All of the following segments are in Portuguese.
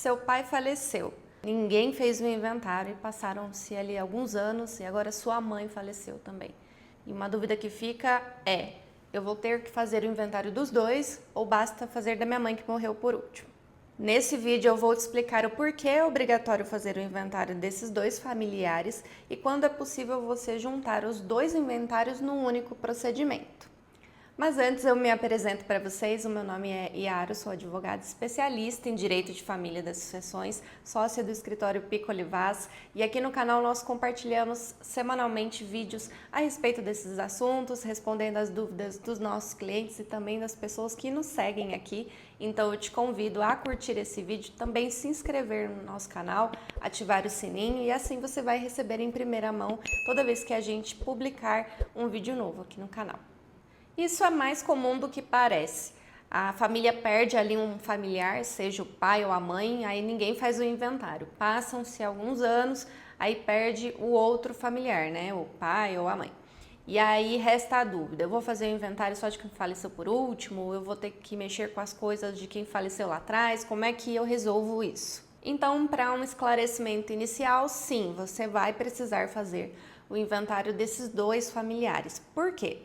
Seu pai faleceu, ninguém fez o inventário e passaram-se ali alguns anos e agora sua mãe faleceu também. E uma dúvida que fica é, eu vou ter que fazer o inventário dos dois ou basta fazer da minha mãe que morreu por último? Nesse vídeo eu vou te explicar o porquê é obrigatório fazer o inventário desses dois familiares e quando é possível você juntar os dois inventários num único procedimento. Mas antes eu me apresento para vocês, o meu nome é Yara, sou advogada especialista em Direito de Família das Sucessões, sócia do escritório Pico Olivaz, e aqui no canal nós compartilhamos semanalmente vídeos a respeito desses assuntos, respondendo as dúvidas dos nossos clientes e também das pessoas que nos seguem aqui. Então eu te convido a curtir esse vídeo, também se inscrever no nosso canal, ativar o sininho e assim você vai receber em primeira mão toda vez que a gente publicar um vídeo novo aqui no canal. Isso é mais comum do que parece. A família perde ali um familiar, seja o pai ou a mãe, aí ninguém faz o inventário. Passam-se alguns anos, aí perde o outro familiar, né? O pai ou a mãe. E aí resta a dúvida, eu vou fazer o inventário só de quem faleceu por último, eu vou ter que mexer com as coisas de quem faleceu lá atrás, como é que eu resolvo isso? Então, para um esclarecimento inicial, sim, você vai precisar fazer o inventário desses dois familiares. Por quê?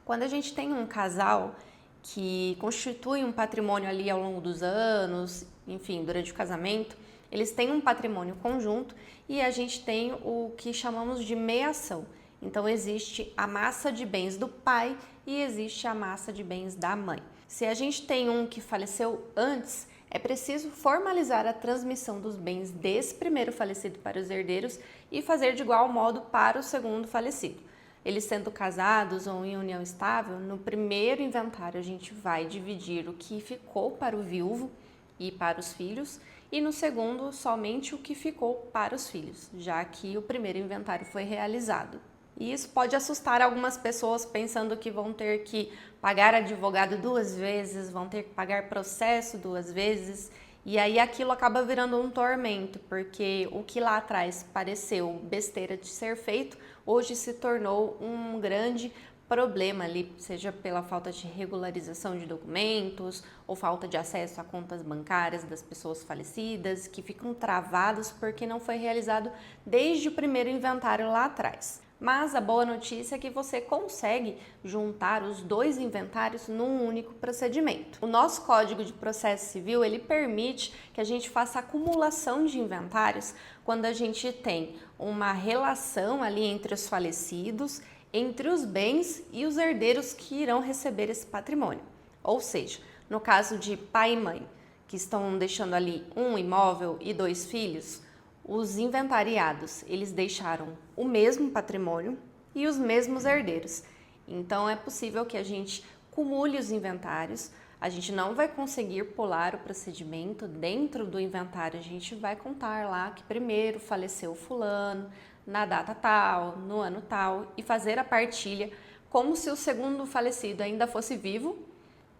Quando a gente tem um casal que constitui um patrimônio ali ao longo dos anos, enfim, durante o casamento, eles têm um patrimônio conjunto e a gente tem o que chamamos de meiação. Então existe a massa de bens do pai e existe a massa de bens da mãe. Se a gente tem um que faleceu antes, é preciso formalizar a transmissão dos bens desse primeiro falecido para os herdeiros e fazer de igual modo para o segundo falecido. Eles sendo casados ou em união estável, no primeiro inventário a gente vai dividir o que ficou para o viúvo e para os filhos, e no segundo somente o que ficou para os filhos, já que o primeiro inventário foi realizado. E isso pode assustar algumas pessoas pensando que vão ter que pagar advogado duas vezes, vão ter que pagar processo duas vezes, e aí aquilo acaba virando um tormento, porque o que lá atrás pareceu besteira de ser feito, hoje se tornou um grande problema ali, seja pela falta de regularização de documentos ou falta de acesso a contas bancárias das pessoas falecidas, que ficam travados porque não foi realizado desde o primeiro inventário lá atrás. Mas a boa notícia é que você consegue juntar os dois inventários num único procedimento. O nosso Código de Processo Civil, ele permite que a gente faça acumulação de inventários quando a gente tem uma relação ali entre os falecidos, entre os bens e os herdeiros que irão receber esse patrimônio. Ou seja, no caso de pai e mãe, que estão deixando ali um imóvel e dois filhos, os inventariados, eles deixaram o mesmo patrimônio e os mesmos herdeiros. Então é possível que a gente cumule os inventários, a gente não vai conseguir pular o procedimento, dentro do inventário a gente vai contar lá que primeiro faleceu fulano, na data tal, no ano tal, e fazer a partilha como se o segundo falecido ainda fosse vivo,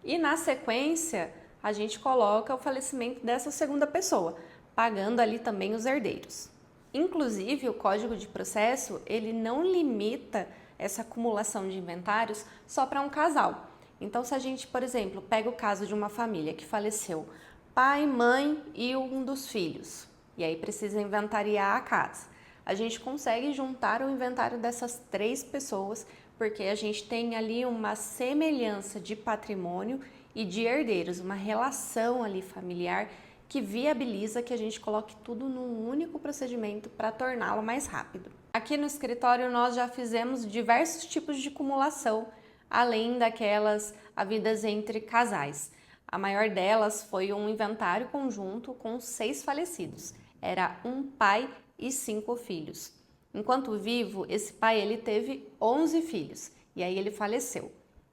e na sequência a gente coloca o falecimento dessa segunda pessoa, pagando ali também os herdeiros. Inclusive, o Código de Processo, ele não limita essa acumulação de inventários só para um casal. Então, se a gente, por exemplo, pega o caso de uma família que faleceu pai, mãe e um dos filhos, e aí precisa inventariar a casa, a gente consegue juntar o inventário dessas três pessoas, porque a gente tem ali uma semelhança de patrimônio e de herdeiros, uma relação ali familiar que viabiliza que a gente coloque tudo num único procedimento para torná-lo mais rápido. Aqui no escritório nós já fizemos diversos tipos de acumulação, além daquelas havidas entre casais. A maior delas foi um inventário conjunto com 6 falecidos. Era um pai e 5 filhos. Enquanto vivo, esse pai ele teve 11 filhos e aí ele faleceu.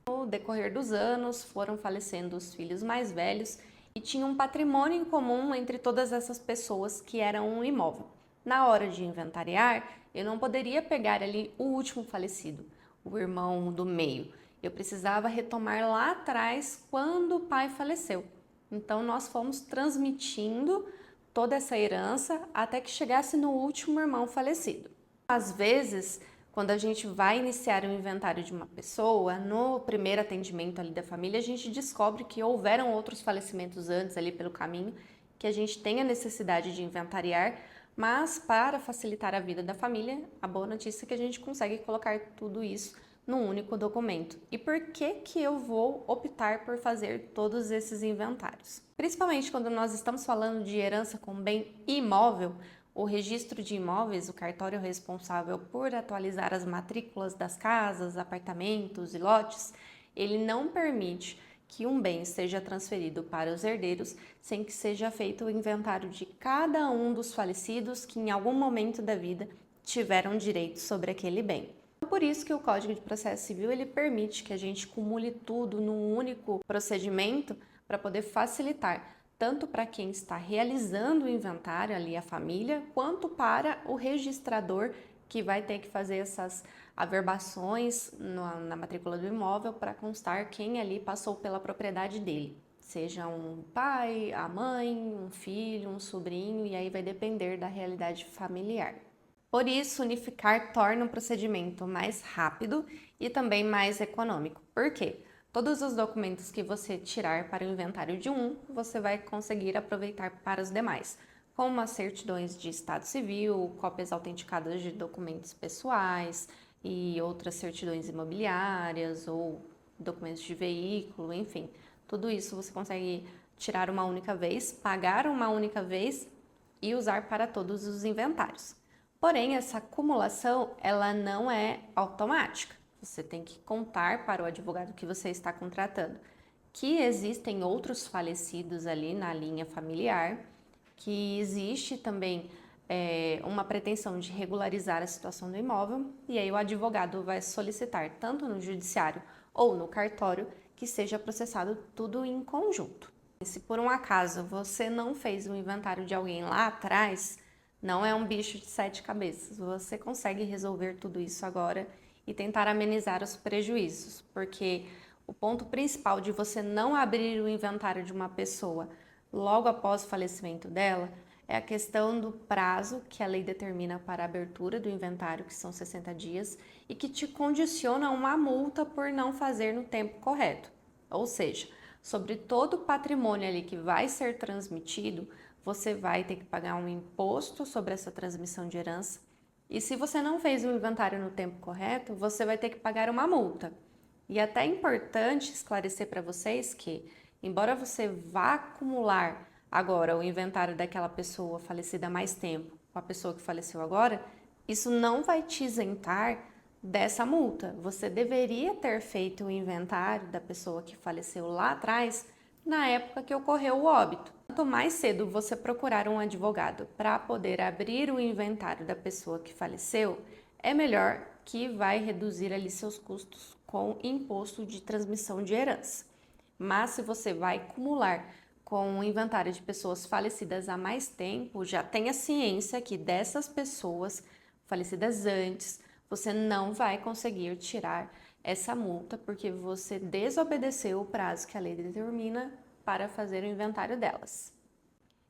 No decorrer dos anos foram falecendo os filhos mais velhos e tinha um patrimônio em comum entre todas essas pessoas que eram um imóvel. Na hora de inventariar, eu não poderia pegar ali o último falecido, o irmão do meio. Eu precisava retomar lá atrás quando o pai faleceu. Então nós fomos transmitindo toda essa herança até que chegasse no último irmão falecido. Às vezes, quando a gente vai iniciar o inventário de uma pessoa, no primeiro atendimento ali da família, a gente descobre que houveram outros falecimentos antes ali pelo caminho que a gente tem a necessidade de inventariar, mas para facilitar a vida da família, a boa notícia é que a gente consegue colocar tudo isso num único documento. E por que que eu vou optar por fazer todos esses inventários? Principalmente quando nós estamos falando de herança com bem imóvel, o registro de imóveis, o cartório responsável por atualizar as matrículas das casas, apartamentos e lotes, ele não permite que um bem seja transferido para os herdeiros sem que seja feito o inventário de cada um dos falecidos que em algum momento da vida tiveram direito sobre aquele bem. Por isso que o Código de Processo Civil ele permite que a gente acumule tudo num único procedimento para poder facilitar tanto para quem está realizando o inventário, ali a família, quanto para o registrador que vai ter que fazer essas averbações na matrícula do imóvel para constar quem ali passou pela propriedade dele. Seja um pai, a mãe, um filho, um sobrinho, e aí vai depender da realidade familiar. Por isso, unificar torna o procedimento mais rápido e também mais econômico. Por quê? Todos os documentos que você tirar para o inventário de um, você vai conseguir aproveitar para os demais, como as certidões de estado civil, cópias autenticadas de documentos pessoais e outras certidões imobiliárias ou documentos de veículo, enfim. Tudo isso você consegue tirar uma única vez, pagar uma única vez e usar para todos os inventários. Porém, essa acumulação, ela não é automática. Você tem que contar para o advogado que você está contratando que existem outros falecidos ali na linha familiar, que existe também uma pretensão de regularizar a situação do imóvel, e aí o advogado vai solicitar, tanto no judiciário ou no cartório, que seja processado tudo em conjunto. E se por um acaso você não fez um inventário de alguém lá atrás, não é um bicho de 7 cabeças, você consegue resolver tudo isso agora e tentar amenizar os prejuízos, porque o ponto principal de você não abrir o inventário de uma pessoa logo após o falecimento dela é a questão do prazo que a lei determina para a abertura do inventário, que são 60 dias, e que te condiciona uma multa por não fazer no tempo correto. Ou seja, sobre todo o patrimônio ali que vai ser transmitido, você vai ter que pagar um imposto sobre essa transmissão de herança. E se você não fez o inventário no tempo correto, você vai ter que pagar uma multa. E até é importante esclarecer para vocês que, embora você vá acumular agora o inventário daquela pessoa falecida há mais tempo com a pessoa que faleceu agora, isso não vai te isentar dessa multa. Você deveria ter feito o inventário da pessoa que faleceu lá atrás, na época que ocorreu o óbito. Quanto mais cedo você procurar um advogado para poder abrir o inventário da pessoa que faleceu, é melhor, que vai reduzir ali seus custos com imposto de transmissão de herança. Mas se você vai acumular com o inventário de pessoas falecidas há mais tempo, já tenha ciência que dessas pessoas falecidas antes, você não vai conseguir tirar essa multa porque você desobedeceu o prazo que a lei determina para fazer o inventário delas.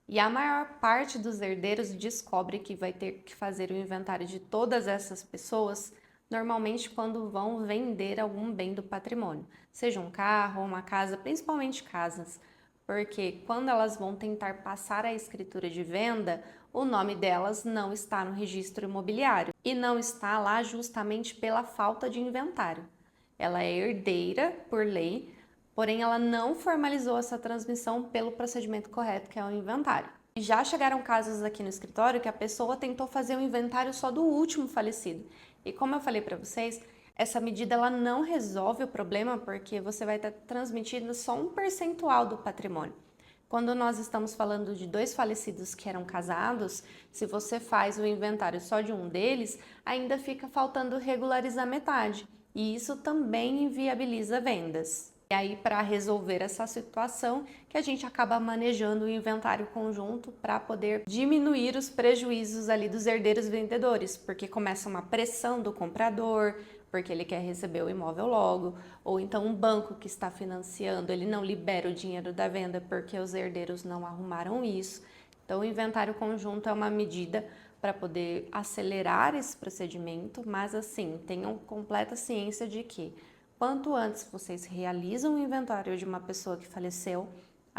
E a maior parte dos herdeiros descobre que vai ter que fazer o inventário de todas essas pessoas normalmente quando vão vender algum bem do patrimônio, seja um carro ou uma casa, principalmente casas, porque quando elas vão tentar passar a escritura de venda, o nome delas não está no registro imobiliário e não está lá justamente pela falta de inventário. Ela é herdeira por lei, porém ela não formalizou essa transmissão pelo procedimento correto, que é o inventário. E já chegaram casos aqui no escritório que a pessoa tentou fazer o inventário só do último falecido. E como eu falei para vocês, essa medida ela não resolve o problema porque você vai estar transmitindo só um percentual do patrimônio. Quando nós estamos falando de 2 falecidos que eram casados, se você faz o inventário só de um deles, ainda fica faltando regularizar metade. E isso também inviabiliza vendas. E aí, para resolver essa situação, que a gente acaba manejando o inventário conjunto para poder diminuir os prejuízos ali dos herdeiros vendedores, porque começa uma pressão do comprador, porque ele quer receber o imóvel logo, ou então um banco que está financiando, ele não libera o dinheiro da venda porque os herdeiros não arrumaram isso. Então, o inventário conjunto é uma medida para poder acelerar esse procedimento, mas assim, tenham completa ciência de que quanto antes vocês realizam o inventário de uma pessoa que faleceu,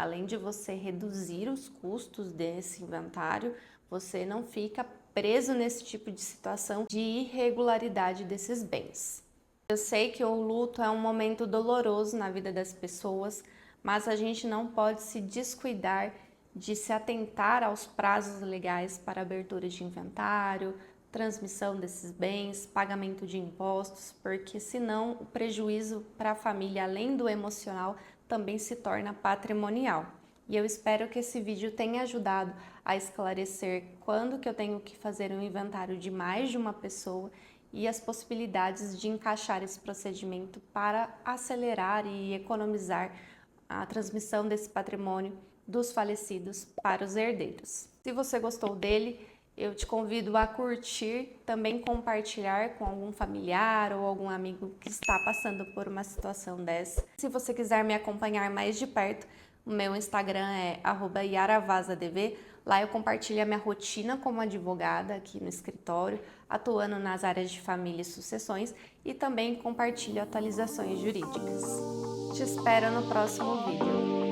Além de você reduzir os custos desse inventário, você não fica preso nesse tipo de situação de irregularidade desses bens. Eu sei que o luto é um momento doloroso na vida das pessoas, mas a gente não pode se descuidar de se atentar aos prazos legais para abertura de inventário, transmissão desses bens, pagamento de impostos, porque senão o prejuízo para a família, além do emocional, também se torna patrimonial. E eu espero que esse vídeo tenha ajudado a esclarecer quando que eu tenho que fazer um inventário de mais de uma pessoa e as possibilidades de encaixar esse procedimento para acelerar e economizar a transmissão desse patrimônio dos falecidos para os herdeiros. Se você gostou dele, eu te convido a curtir, também compartilhar com algum familiar ou algum amigo que está passando por uma situação dessa. Se você quiser me acompanhar mais de perto, o meu Instagram é @yaravazadv. Lá eu compartilho a minha rotina como advogada aqui no escritório, atuando nas áreas de família e sucessões, e também compartilho atualizações jurídicas. Te espero no próximo vídeo.